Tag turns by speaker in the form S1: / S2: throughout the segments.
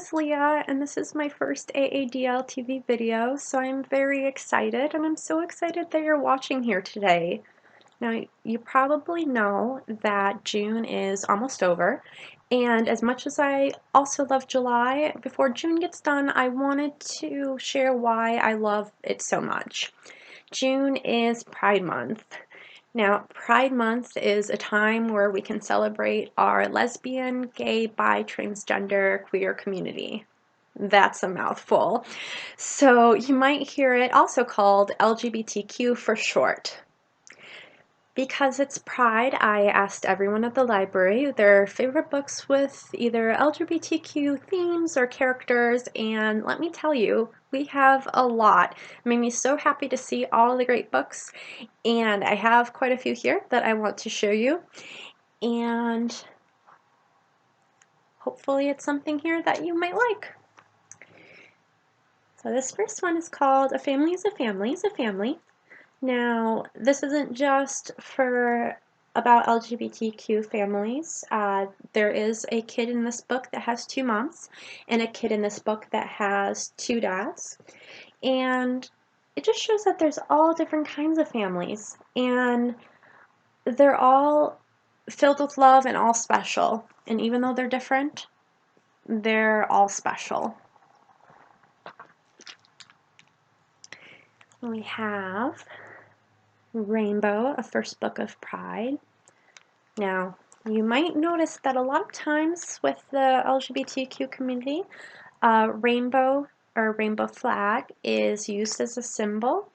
S1: it's Leah, and this is my first AADL TV video, so I'm very excited, and I'm so excited that you're watching here today. Now, you probably know that June is almost over, and as much as I also love July, before June gets done, I wanted to share why I love it so much. June is Pride Month. Now, Pride Month is a time where we can celebrate our lesbian, gay, bi, transgender, queer community. That's a mouthful. So you might hear it also called LGBTQ for short. Because it's Pride, I asked everyone at the library their favorite books with either LGBTQ themes or characters, and let me tell you, we have a lot. It made me so happy to see all the great books, and I have quite a few here that I want to show you, and hopefully it's something here that you might like. So this first one is called A Family is a Family is a Family. Now, this isn't just about LGBTQ families. There is a kid in this book that has two moms, and a kid in this book that has two dads. And it just shows that there's all different kinds of families, and they're all filled with love and all special. And even though they're different, they're all special. We have Rainbow, a first book of Pride. Now, you might notice that a lot of times with the LGBTQ community, rainbow or rainbow flag is used as a symbol.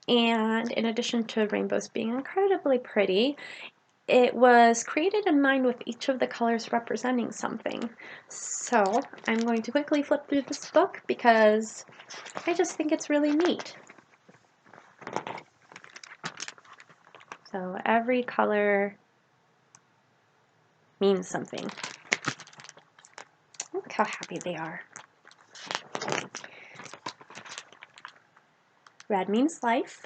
S1: And in addition to rainbows being incredibly pretty, it was created in mind with each of the colors representing something. So I'm going to quickly flip through this book because I just think it's really neat. So every color means something. Look how happy they are. Red means life.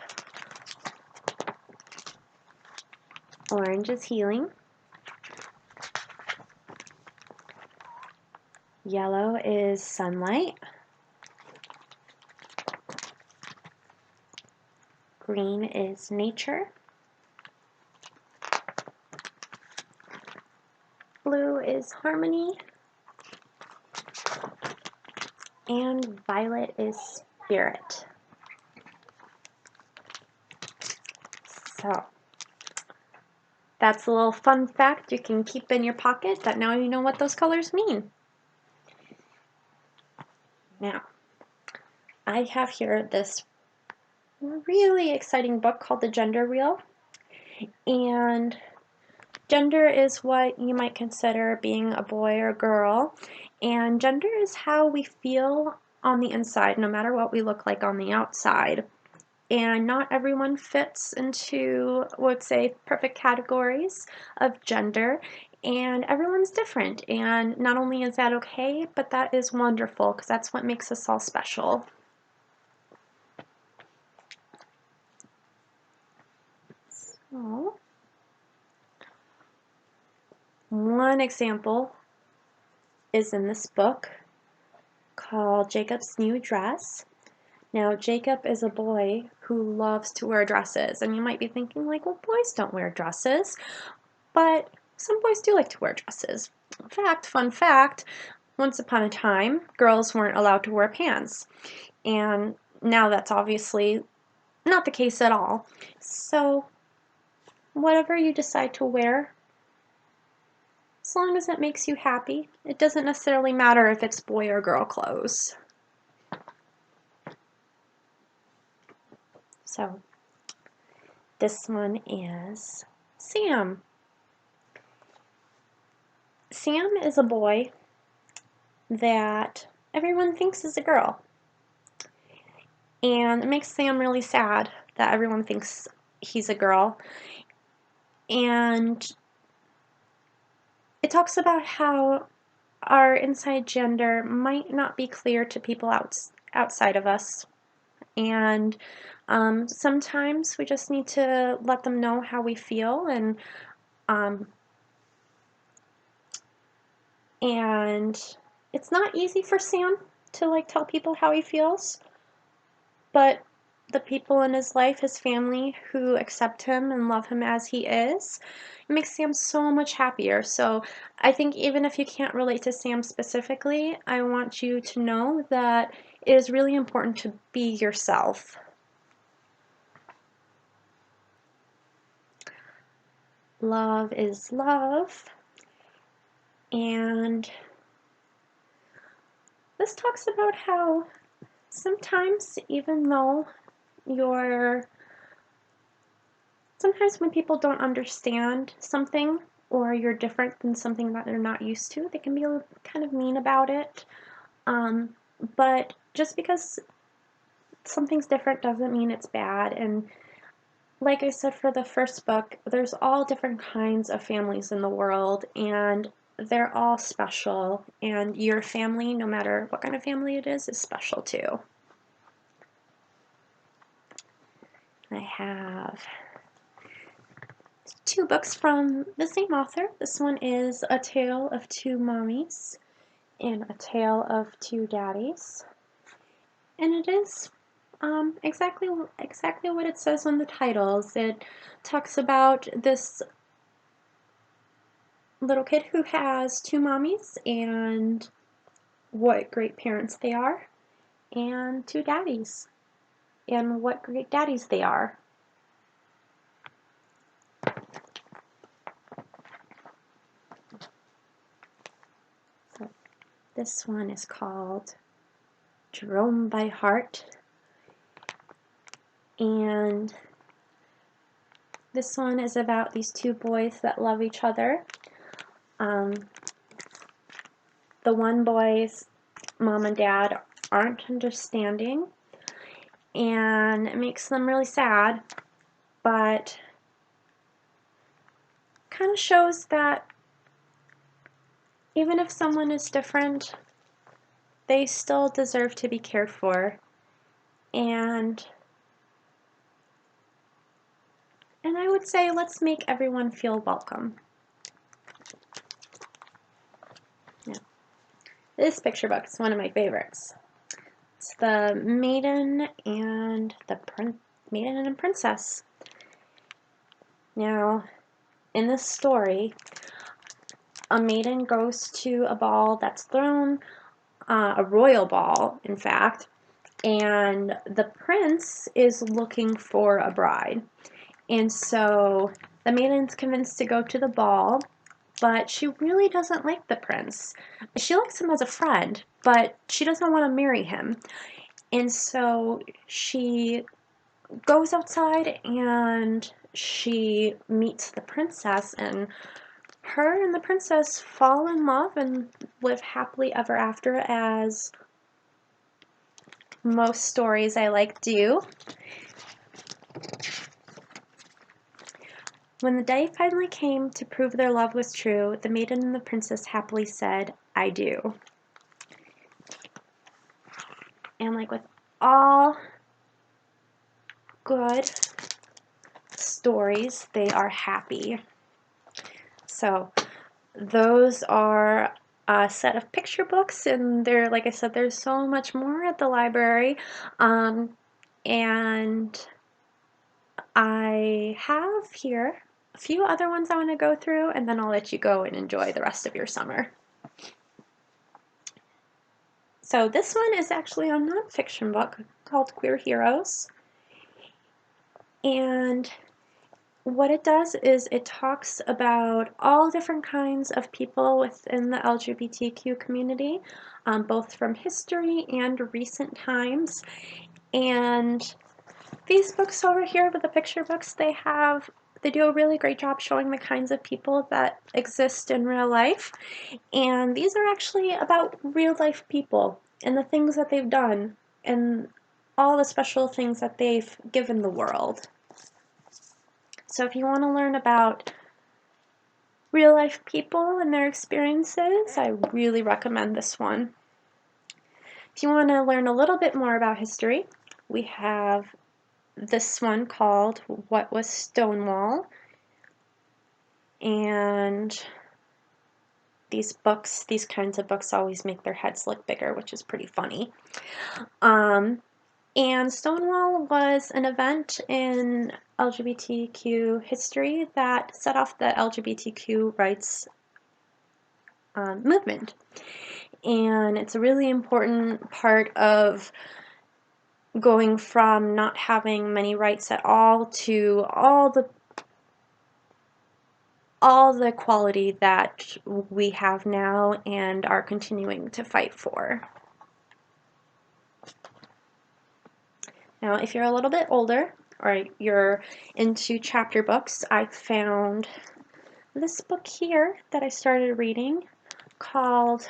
S1: Orange is healing. Yellow is sunlight. Green is nature. Blue is harmony. And violet is spirit. So that's a little fun fact you can keep in your pocket that now you know what those colors mean. Now, I have here this really exciting book called The Gender Wheel, and gender is what you might consider being a boy or girl, and gender is how we feel on the inside, no matter what we look like on the outside. And not everyone fits into, I would say, perfect categories of gender, and everyone's different. And not only is that okay, but that is wonderful, because that's what makes us all special. So, one example is in this book called Jacob's New Dress. Now, Jacob is a boy who loves to wear dresses, and you might be thinking, like, well, boys don't wear dresses, but some boys do like to wear dresses. In fact, fun fact, once upon a time, girls weren't allowed to wear pants, and now that's obviously not the case at all. So, whatever you decide to wear, as long as it makes you happy, it doesn't necessarily matter if it's boy or girl clothes. So, this one is Sam. Sam is a boy that everyone thinks is a girl. And it makes Sam really sad that everyone thinks he's a girl. And it talks about how our inside gender might not be clear to people outside of us. And sometimes we just need to let them know how we feel, and it's not easy for Sam to like tell people how he feels, but the people in his life, his family, who accept him and love him as he is, it makes Sam so much happier. So I think even if you can't relate to Sam specifically, I want you to know that it is really important to be yourself. Love is love. And this talks about how sometimes, even though sometimes when people don't understand something, or you're different than something that they're not used to, they can be kind of mean about it. But just because something's different doesn't mean it's bad. And like I said for the first book, there's all different kinds of families in the world, and they're all special, and your family, no matter what kind of family it is special too. I have 2 books from the same author. This one is A Tale of Two Mummies and A Tale of Two Daddies. And it is exactly what it says on the titles. It talks about this little kid who has 2 mommies and what great parents they are, and 2 daddies and what great daddies they are. So this one is called Jerome by Heart, and this one is about these 2 boys that love each other. The one boy's mom and dad aren't understanding, and it makes them really sad, but kind of shows that even if someone is different, they still deserve to be cared for. And I would say let's make everyone feel welcome. Yeah. This picture book is one of my favorites. It's the Maiden and the Princess. Now, in this story, a maiden goes to a ball that's thrown, a royal ball, in fact, and the prince is looking for a bride. And so the maiden's convinced to go to the ball, but she really doesn't like the prince. She likes him as a friend, but she doesn't want to marry him. And so she goes outside and she meets the princess, and her and the princess fall in love and live happily ever after, as most stories I like do. When the day finally came to prove their love was true, the maiden and the princess happily said, "I do." And like with all good stories, they are happy. So those are a set of picture books, and there, like I said, there's so much more at the library. And I have here a few other ones I want to go through, and then I'll let you go and enjoy the rest of your summer. So this one is actually a nonfiction book called Queer Heroes. And what it does is it talks about all different kinds of people within the LGBTQ community, both from history and recent times. And these books over here with the picture books, they do a really great job showing the kinds of people that exist in real life. And these are actually about real life people and the things that they've done and all the special things that they've given the world. So if you want to learn about real life people and their experiences, I really recommend this one. If you want to learn a little bit more about history, we have this one called Was Stonewall. And these books, these kinds of books always make their heads look bigger, which is pretty funny. And Stonewall was an event in LGBTQ history that set off the LGBTQ rights movement. And it's a really important part of going from not having many rights at all to all the equality that we have now and are continuing to fight for. Now, if you're a little bit older or you're into chapter books, I found this book here that I started reading called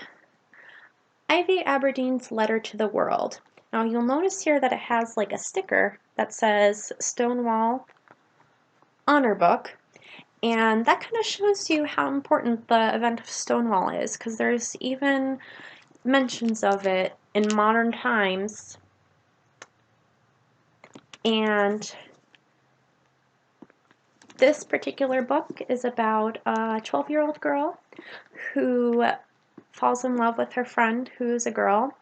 S1: Ivy Aberdeen's Letter to the World. Now, you'll notice here that it has like a sticker that says Stonewall Honor Book. And that kind of shows you how important the event of Stonewall is, because there's even mentions of it in modern times. And this particular book is about a 12-year-old girl who falls in love with her friend who's a girl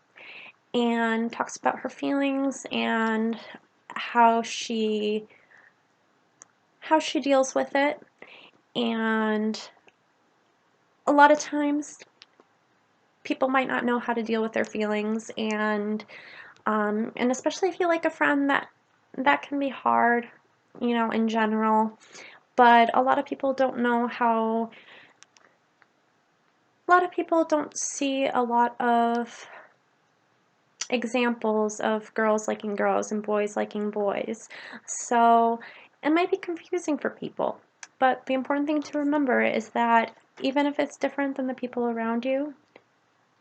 S1: and talks about her feelings and how she deals with it. And a lot of times people might not know how to deal with their feelings, and especially if you like a friend, that can be hard, you know, in general. But a lot of people don't know how, a lot of people don't see a lot of examples of girls liking girls and boys liking boys. So it might be confusing for people. But the important thing to remember is that even if it's different than the people around you,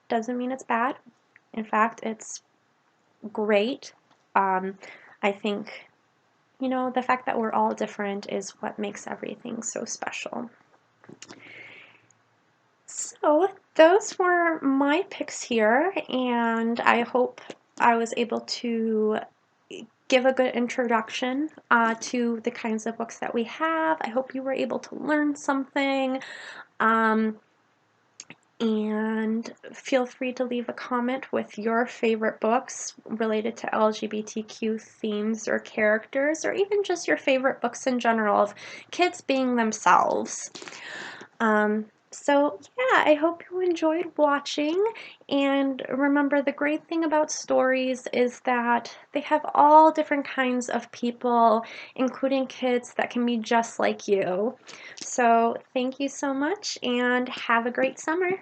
S1: doesn't mean it's bad. In fact, it's great. I think, you know, the fact that we're all different is what makes everything so special. So those were my picks here, and I hope I was able to give a good introduction to the kinds of books that we have. I hope you were able to learn something. And feel free to leave a comment with your favorite books related to LGBTQ themes or characters, or even just your favorite books in general of kids being themselves. So yeah, I hope you enjoyed watching, and remember, the great thing about stories is that they have all different kinds of people, including kids that can be just like you. So thank you so much, and have a great summer.